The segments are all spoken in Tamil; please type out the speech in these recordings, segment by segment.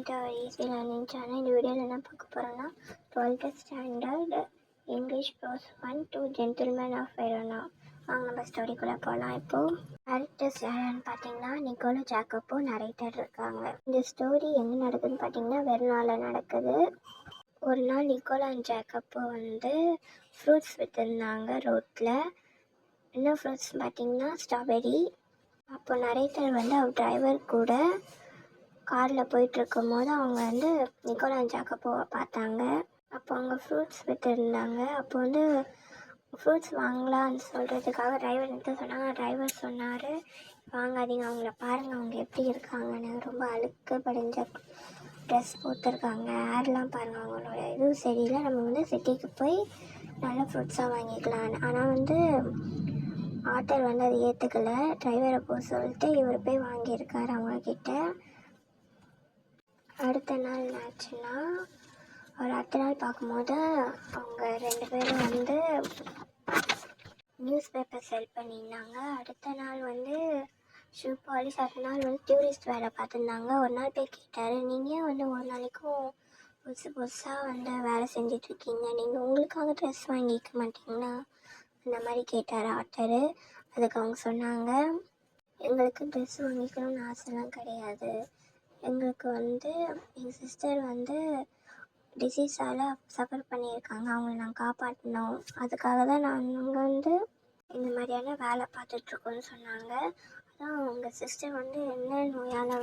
Welcome to our easy learning channel. இந்த வீடியோவில் என்ன பார்க்க போகிறோன்னா 12th standard English prose 1 gentleman of Verona. அவங்க நம்ம ஸ்டோரிக்குள்ளே போகலாம். இப்போது கேரக்டர்ஸ் யாருன்னு பார்த்தீங்கன்னா நிக்கோலா ஜாக்கப்போ நரேட்டர் இருக்காங்க. இந்த ஸ்டோரி எங்கே நடக்குதுன்னு பார்த்தீங்கன்னா வெரோனாவில் நடக்குது. ஒரு நாள் நிக்கோலா அண்ட் ஜாக்கப்போ ஃப்ரூட்ஸ் விற்றுருந்தாங்க ரோட்டில். என்ன ஃப்ரூட்ஸ் பார்த்தீங்கன்னா ஸ்ட்ராபெரி. அப்போ நரேட்டர் அவர் டிரைவர் கூட காரில் போயிட்டுருக்கும் போது அவங்க நிக்கோலா ஜாக்கப்போவை பார்த்தாங்க. அப்போ அவங்க ஃப்ரூட்ஸ் விற்றுருந்தாங்க. அப்போ ஃப்ரூட்ஸ் வாங்கலான்னு சொல்கிறதுக்காக டிரைவர் சொன்னாங்க. டிரைவர் சொன்னார், வாங்காதீங்க, அவங்கள பாருங்கள், அவங்க எப்படி இருக்காங்கன்னு. ரொம்ப அழுக்கு படிஞ்ச ட்ரெஸ் போட்டிருக்காங்க, ஹேர்லாம் பாருங்கள், அவங்களோட இதுவும் சரியில்லை. நம்ம சிட்டிக்கு போய் நல்ல ஃப்ரூட்ஸாக வாங்கிக்கலான்னு. ஆனால் ஆட்டர் அதை ஏற்றுக்கலை. டிரைவரை போக சொல்லிட்டு இவர் போய் வாங்கியிருக்காரு அவங்கக்கிட்ட. அடுத்த நாள் என்னாச்சுன்னா, அவர் அடுத்த நாள் பார்க்கும்போது அவங்க 2 பேரும் நியூஸ் பேப்பர் செல் பண்ணியிருந்தாங்க. அடுத்த நாள் ஷூ பாலிஷ். அடுத்த நாள் டூரிஸ்ட் வேலை பார்த்துருந்தாங்க. ஒரு நாள் போய் கேட்டார், நீங்கள் ஒரு நாளைக்கும் புதுசாக வேலை செஞ்சிட்ருக்கீங்க, நீங்கள் உங்களுக்காக ட்ரெஸ் வாங்கிக்க மாட்டிங்களா அந்த மாதிரி கேட்டார் ஆட்டரு. அதுக்கு அவங்க சொன்னாங்க, எங்களுக்கு ட்ரெஸ் வாங்கிக்கணும்னு ஆசைலாம் கிடையாது. எங்களுக்கு எங்கள் சிஸ்டர் டிசீஸால் சஃபர் பண்ணியிருக்காங்க, அவங்கள நாங்கள் காப்பாற்றணும், அதுக்காக தான் நாங்கள் இந்த மாதிரியான வேலை பார்த்துட்ருக்கோன்னு சொன்னாங்க. அதான் உங்கள் சிஸ்டர் என்ன நோயால்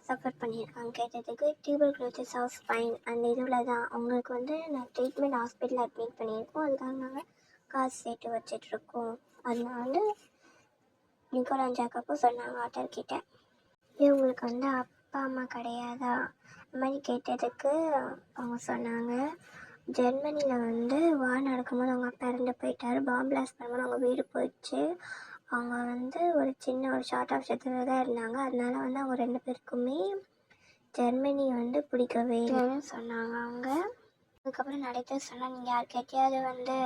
சஃபர் பண்ணியிருக்காங்க கேட்டதுக்கு, டியூபர்குலோசிஸ் ஆஃப் ஸ்பைன் அந்த இதில் தான் அவங்களுக்கு நான் ட்ரீட்மெண்ட் ஹாஸ்பிட்டலில் அட்மிட் பண்ணியிருக்கோம், அதுக்காக நாங்கள் காசு சேர்த்து வச்சிட்ருக்கோம். அதனால நிக்கோலா ஜாக்கப்போ சொன்னாங்க ஆட்டர்கிட்ட, இவங்களுக்கு அப்பா அம்மா கிடையாதா இந்த மாதிரி கேட்டதுக்கு அவங்க சொன்னாங்க, ஜெர்மனியில் வார் நடக்கும்போது அவங்க அப்பா இறந்து போயிட்டார். பாம்பு பிளாஸ்ட் பண்ணும்போது அவங்க வீடு போயிடுச்சு. அவங்க ஒரு சின்ன ஷார்ட் ஆஃப் செத்துல தான் இருந்தாங்க. அதனால அவங்க 2 பேருக்குமே ஜெர்மனி பிடிக்கவே இல்லைன்னு சொன்னாங்க அவங்க. அதுக்கப்புறம் நடத்த சொன்னால், நீங்கள் யார்கிட்டையாவது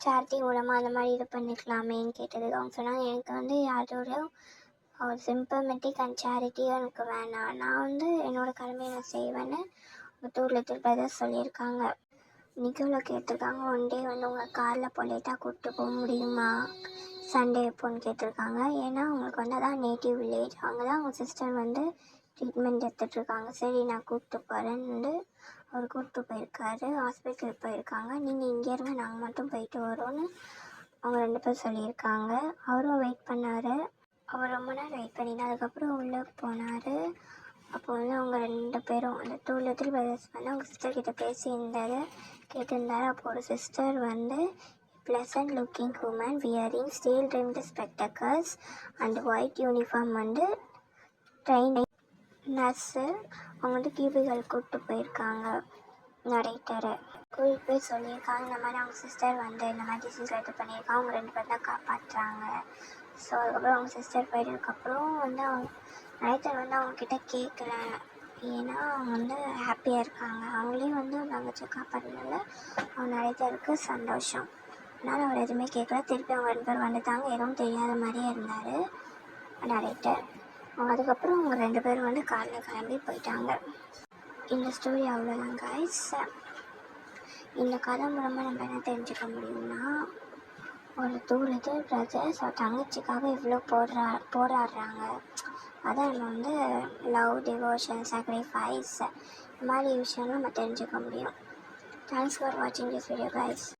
சேரிட்டி மூலமாக அந்த மாதிரி இது பண்ணிக்கலாமேன்னு கேட்டதுக்கு அவங்க சொன்னாங்க, எனக்கு யாரோடையும் சிம்பமெட்டிக் அண்ட் சேரிட்டியும் எனக்கு வேணாம், நான் என்னோடய கடமையை நான் செய்வேன்னு டூரில் பிரதர்ஸ் சொல்லியிருக்காங்க. நிக்கோலா கேட்டிருக்காங்க, ஒன் டே உங்கள் காரில் பொலேட்டாக கூப்பிட்டு போக முடியுமா, சண்டே எப்போன்னு கேட்டிருக்காங்க. ஏன்னா அவங்களுக்கு அதான் நேட்டிவ் வில்லேஜ், அவங்க தான் அவங்க சிஸ்டர் ட்ரீட்மெண்ட் எடுத்துகிட்ருக்காங்க. சரி நான் கூப்பிட்டு போகிறேன்னு அவர் கூப்பிட்டு போயிருக்காரு. ஹாஸ்பிட்டல் போயிருக்காங்க. நீங்கள் இங்கே இருங்க, நாங்கள் மட்டும் போயிட்டு வரோன்னு அவங்க 2 பேர் சொல்லியிருக்காங்க. அவரும் வெயிட் பண்ணார். அவர் ரொம்ப நேரம் வெயிட் பண்ணினா அதுக்கப்புறம் உள்ளே போனார். அப்போ அவங்க 2 பேரும் அந்த 2 லிட்டில் பிரதர்ஸ் அவங்க சிஸ்டர்கிட்ட பேசியிருந்தார் கேட்டிருந்தார். அப்போ ஒரு sister pleasant looking woman wearing steel rimmed spectacles and white uniform trained nurse அவங்க கியூபிகள் கூப்பிட்டு போயிருக்காங்க நரேட்டரை. கூப்பிட்டு போய் சொல்லியிருக்காங்க, இந்த மாதிரி அவங்க சிஸ்டர் இந்த மாதிரி டிசீஸ் இது பண்ணியிருக்காங்க, அவங்க 2 பேர் தான் காப்பாற்றுறாங்க. ஸோ அதுக்கப்புறம் அவங்க சிஸ்டர் போயிட்டதுக்கப்புறம் அவங்க நரேட்டர் அவங்கக்கிட்ட கேட்கல, ஏன்னா அவங்க ஹாப்பியாக இருக்காங்க. அவங்களையும் தங்கச்சி காப்பாற்றினால அவங்க நரேட்டருக்கு சந்தோஷம். அதனால் அவர் எதுவுமே கேட்கல. திருப்பி அவங்க 2 பேர் வந்துட்டாங்க. எதுவும் தெரியாத மாதிரியே இருந்தார் நரேட்டர். அதுக்கப்புறம் அவங்க 2 பேரும் காரில் கிளம்பி போயிட்டாங்க. இந்த ஸ்டோரி அவ்வளோதான் கைஸ். இந்த கதை மூலமாக நம்ம என்ன தெரிஞ்சுக்க முடியும்னா, ஒரு 2 லிட்டில் பிரதர்ஸ் தங்கச்சிக்காக இவ்வளோ போராடுறாங்க. அதான் நம்ம லவ், டிவோஷன், சாக்ரிஃபைஸ் இந்த மாதிரி விஷயம்லாம் நம்ம தெரிஞ்சுக்க முடியும். தேங்க்ஸ் ஃபார் வாட்சிங் திஸ் வீடியோ கைஸ்.